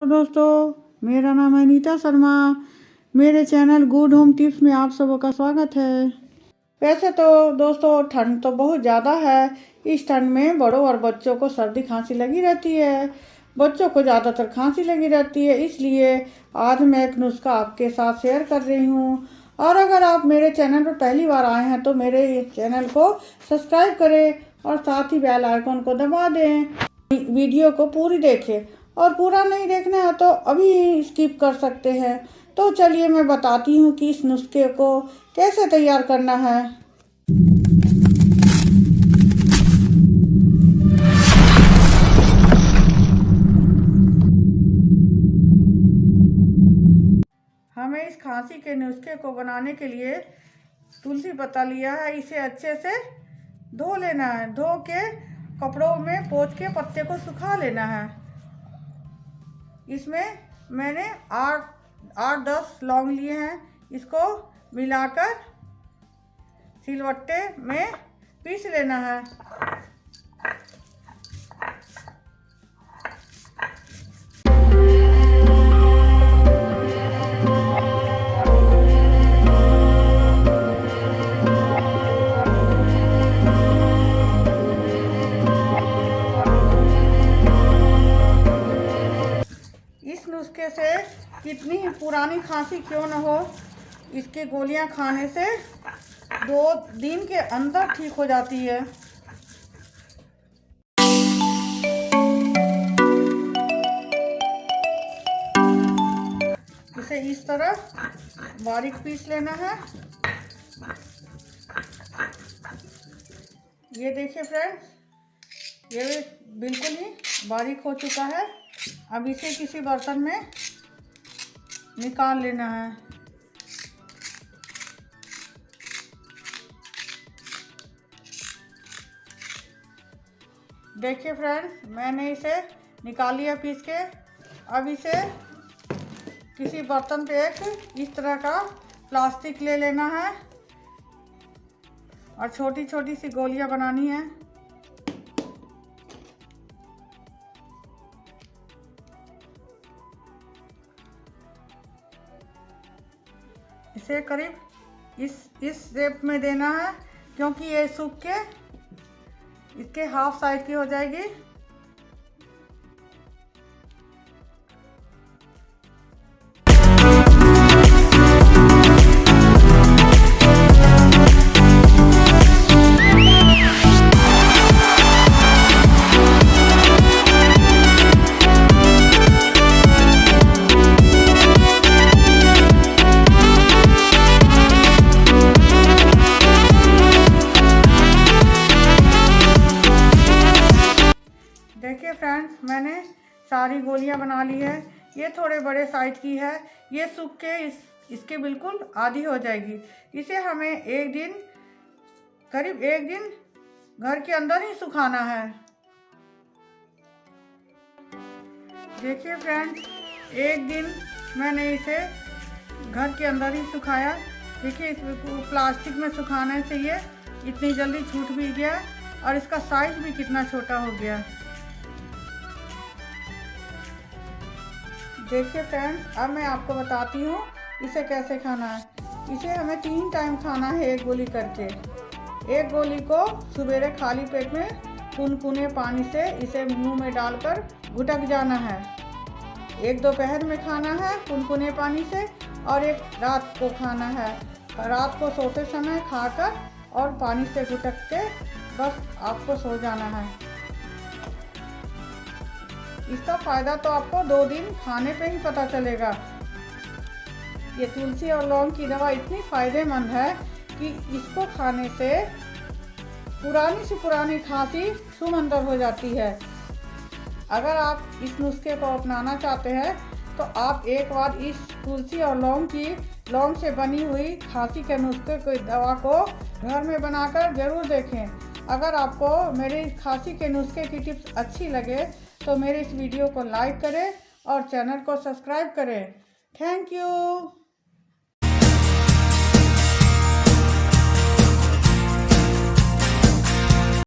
दोस्तों, मेरा नाम है नीता शर्मा। मेरे चैनल गुड होम टिप्स में आप सबों का स्वागत है। वैसे तो दोस्तों ठंड तो बहुत ज़्यादा है। इस ठंड में बड़ों और बच्चों को सर्दी खांसी लगी रहती है। बच्चों को ज़्यादातर खांसी लगी रहती है, इसलिए आज मैं एक नुस्खा आपके साथ शेयर कर रही हूँ। और अगर आप मेरे चैनल पर पहली बार आए हैं तो मेरे चैनल को सब्सक्राइब करें और साथ ही बेल आइकन को दबा दें। वीडियो को पूरी देखें और पूरा नहीं देखना है तो अभी स्किप कर सकते हैं। तो चलिए मैं बताती हूँ कि इस नुस्खे को कैसे तैयार करना है। हमें इस खांसी के नुस्खे को बनाने के लिए तुलसी पत्ता लिया है। इसे अच्छे से धो लेना है। धो के कपड़ों में पोंछ के पत्ते को सुखा लेना है। इसमें मैंने 8-10 लौंग लिए हैं। इसको मिलाकर सिलवट्टे में पीस लेना है। इस नुस्खे से कितनी ही पुरानी खांसी क्यों न हो, इसकी गोलियां खाने से 2 दिन के अंदर ठीक हो जाती है। इसे इस तरह बारीक पीस लेना है। ये देखिए फ्रेंड्स, ये बिल्कुल ही बारीक हो चुका है। अब इसे किसी बर्तन में निकाल लेना है। देखिए फ्रेंड्स, मैंने इसे निकाल लिया पीस के। अब इसे किसी बर्तन पे एक इस तरह का प्लास्टिक ले लेना है और छोटी छोटी सी गोलियां बनानी है। इसे करीब इस शेप में देना है, क्योंकि ये सूख के इसके हाफ साइज की हो जाएगी। देखिए फ्रेंड्स, मैंने सारी गोलियां बना ली है। ये थोड़े बड़े साइज की है। ये सूख के इसके बिल्कुल आधी हो जाएगी। इसे हमें करीब एक दिन घर के अंदर ही सुखाना है। देखिए फ्रेंड्स, एक दिन मैंने इसे घर के अंदर ही सुखाया। देखिए, इस प्लास्टिक में सुखाने से ये इतनी जल्दी छूट भी गया और इसका साइज भी कितना छोटा हो गया। देखिए फ्रेंड्स, अब मैं आपको बताती हूँ इसे कैसे खाना है। इसे हमें 3 टाइम खाना है, एक गोली करके। एक गोली को सवेरे खाली पेट में कुनकुने पानी से इसे मुंह में डालकर घुटक जाना है। एक दोपहर में खाना है कुनकुने पानी से, और एक रात को खाना है। रात को सोते समय खाकर और पानी से घुटक के बस आपको सो जाना है। इसका फ़ायदा तो आपको 2 दिन खाने पे ही पता चलेगा। ये तुलसी और लौंग की दवा इतनी फ़ायदेमंद है कि इसको खाने से पुरानी से पुरानी खांसी छूमंतर हो जाती है। अगर आप इस नुस्खे को अपनाना चाहते हैं तो आप एक बार इस तुलसी और लौंग से बनी हुई खांसी के नुस्खे की दवा को घर में बनाकर ज़रूर देखें। अगर आपको मेरी खांसी के नुस्खे की टिप्स अच्छी लगे तो मेरे इस वीडियो को लाइक करें और चैनल को सब्सक्राइब करें। Thank you.